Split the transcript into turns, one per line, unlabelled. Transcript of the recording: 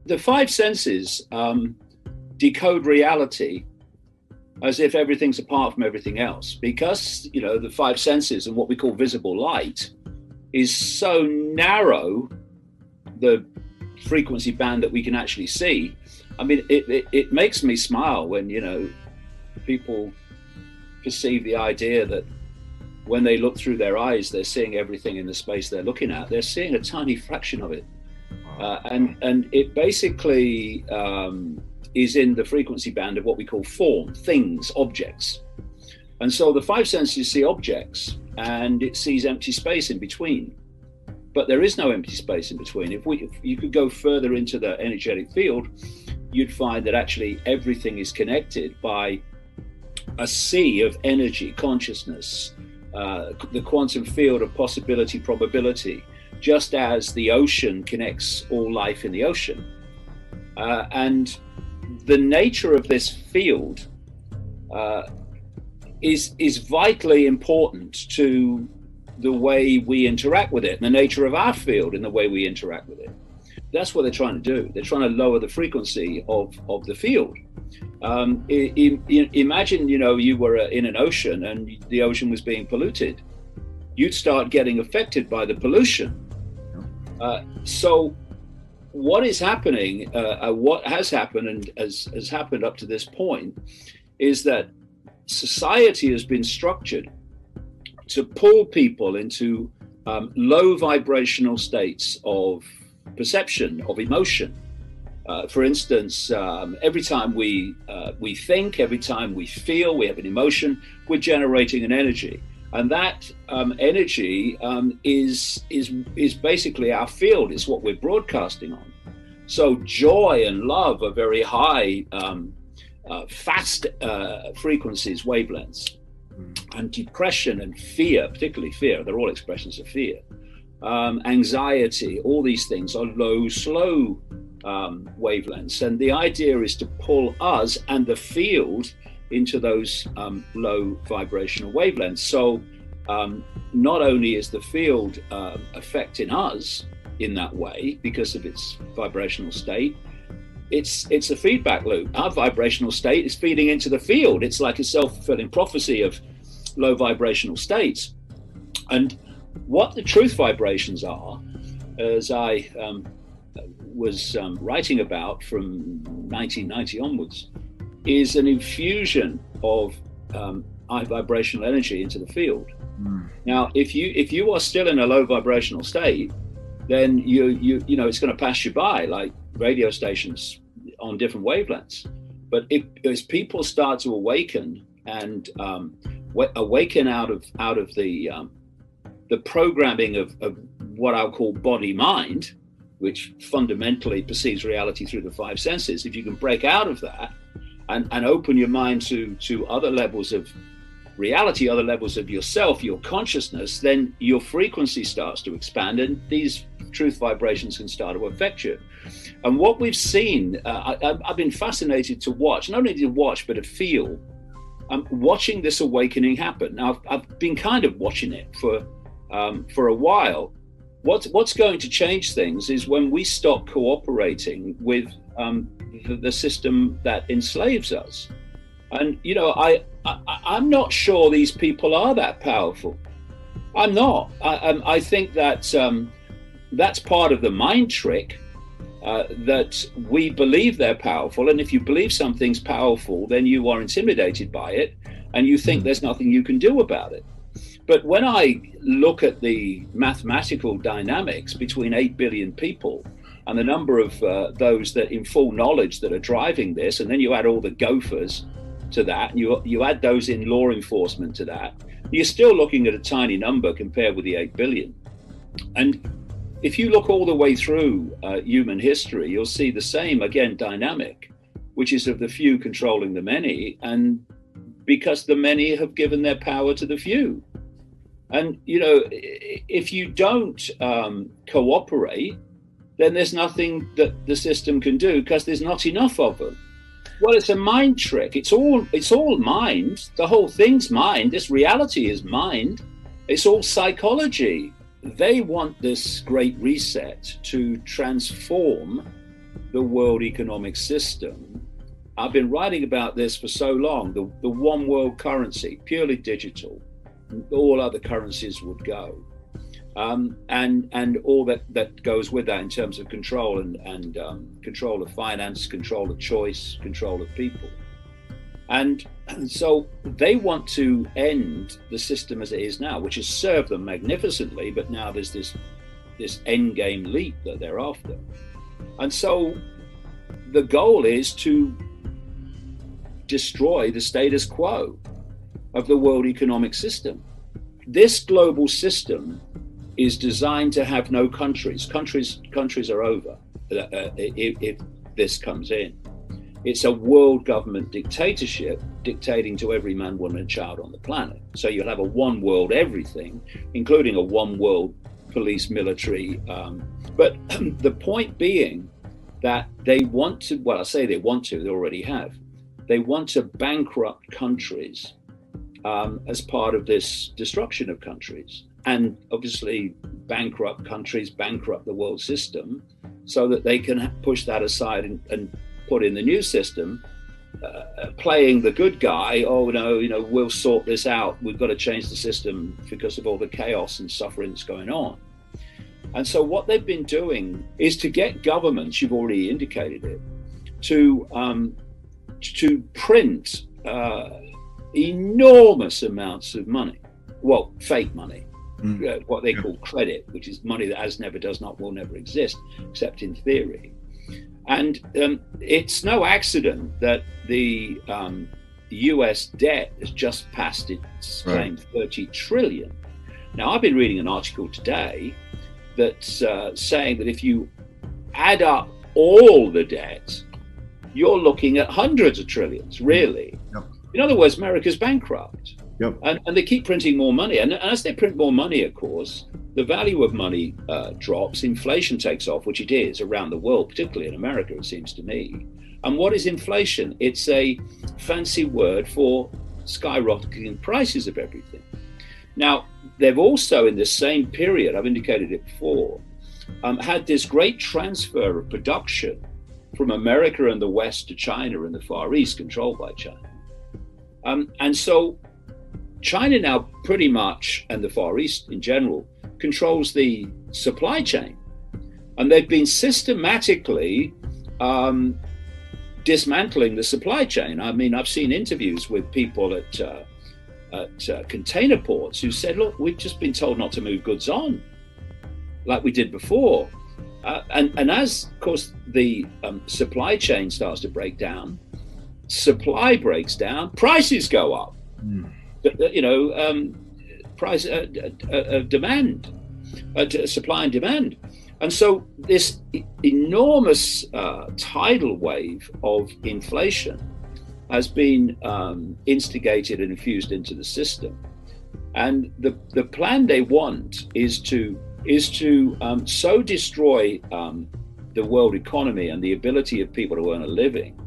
The five senses decode reality as if everything's apart from everything else, because the five senses and what we call visible light is so narrow, the frequency band that we can actually see. I mean, it makes me smile when people perceive the idea that when they look through their eyes, they're seeing everything in the space they're looking at. They're seeing a tiny fraction of it. And it basically is in the frequency band of what we call form, things, objects. And so the five senses see objects and it sees empty space in between. But there is no empty space in between. If you could go further into the energetic field, you'd find that actually everything is connected by a sea of energy, consciousness, the quantum field of possibility, probability, just as the ocean connects all life in the ocean. And the nature of this field is vitally important to the way we interact with it, and the nature of our field and the way we interact with it. That's what they're trying to do. They're trying to lower the frequency of the field. Imagine, you were in an ocean and the ocean was being polluted. You'd start getting affected by the pollution. So what is happening, what has happened and has happened up to this point, is that society has been structured to pull people into low vibrational states of perception, of emotion. For instance, every time we think, every time we feel, we have an emotion, we're generating an energy. And that energy is basically our field. It's what we're broadcasting on. So joy and love are very high, fast frequencies, wavelengths. And depression and fear, particularly fear, they're all expressions of fear. Anxiety, all these things are low, slow wavelengths. And the idea is to pull us and the field into those low vibrational wavelengths. So not only is the field affecting us in that way because of its vibrational state, it's a feedback loop. Our vibrational state is feeding into the field. It's like a self-fulfilling prophecy of low vibrational states. And what the truth vibrations are, as I was writing about from 1990 onwards, is an infusion of high vibrational energy into the field. Now, if you are still in a low vibrational state, then you it's going to pass you by like radio stations on different wavelengths. But as people start to awaken and awaken out of the programming of what I'll call body mind, which fundamentally perceives reality through the five senses, if you can break out of that and open your mind to other levels of reality, other levels of yourself, your consciousness, then your frequency starts to expand and these truth vibrations can start to affect you. And what we've seen, I've been fascinated to watch, not only to watch, but to feel, watching this awakening happen. Now, I've been kind of watching it for a while. What's going to change things is when we stop cooperating with the system that enslaves us. And I'm not sure these people are that powerful. I'm not. I think that that's part of the mind trick, that we believe they're powerful. And if you believe something's powerful, then you are intimidated by it and you think there's nothing you can do about it. But when I look at the mathematical dynamics between 8 billion people and the number of those that in full knowledge that are driving this, and then you add all the gophers to that, and you add those in law enforcement to that, you're still looking at a tiny number compared with the 8 billion. And if you look all the way through human history, you'll see the same, again, dynamic, which is of the few controlling the many, and because the many have given their power to the few. And, if you don't cooperate, then there's nothing that the system can do because there's not enough of them. Well, it's a mind trick. It's all mind. The whole thing's mind. This reality is mind. It's all psychology. They want this great reset to transform the world economic system. I've been writing about this for so long, the one world currency, purely digital, all other currencies would go. And all that goes with that in terms of control and control of finance, control of choice, control of people. And so they want to end the system as it is now, which has served them magnificently, but now there's this end game leap that they're after. And so the goal is to destroy the status quo of the world economic system. This global system is designed to have no countries. Countries are over if this comes in. It's a world government dictatorship dictating to every man, woman, and child on the planet. So you'll have a one world everything, including a one world police, military. But the point being that they want to, well, I say they want to, they already have. They want to bankrupt countries as part of this destruction of countries. And obviously bankrupt countries, bankrupt the world system so that they can push that aside and put in the new system, playing the good guy. Oh, no, we'll sort this out. We've got to change the system because of all the chaos and suffering that's going on. And so what they've been doing is to get governments, you've already indicated it, to print enormous amounts of money, well, fake money, what they call credit, which is money that has never, does not, will never exist, except in theory. And it's no accident that the US debt has just passed its claim 30 trillion. Now, I've been reading an article today that's saying that if you add up all the debt, you're looking at hundreds of trillions, really. Yep. In other words, America's bankrupt. Yep. And they keep printing more money. And as they print more money, of course, the value of money drops, inflation takes off, which it is around the world, particularly in America, it seems to me. And what is inflation? It's a fancy word for skyrocketing prices of everything. Now, they've also, in this same period, I've indicated it before, had this great transfer of production from America and the West to China and the Far East, controlled by China. And so China now pretty much, and the Far East in general, controls the supply chain. And they've been systematically dismantling the supply chain. I mean, I've seen interviews with people at container ports who said, look, we've just been told not to move goods on like we did before. And as, of course, the supply chain starts to break down, supply breaks down, prices go up. Price demand, supply and demand. And so this enormous tidal wave of inflation has been instigated and infused into the system. And the plan they want is to so destroy the world economy and the ability of people to earn a living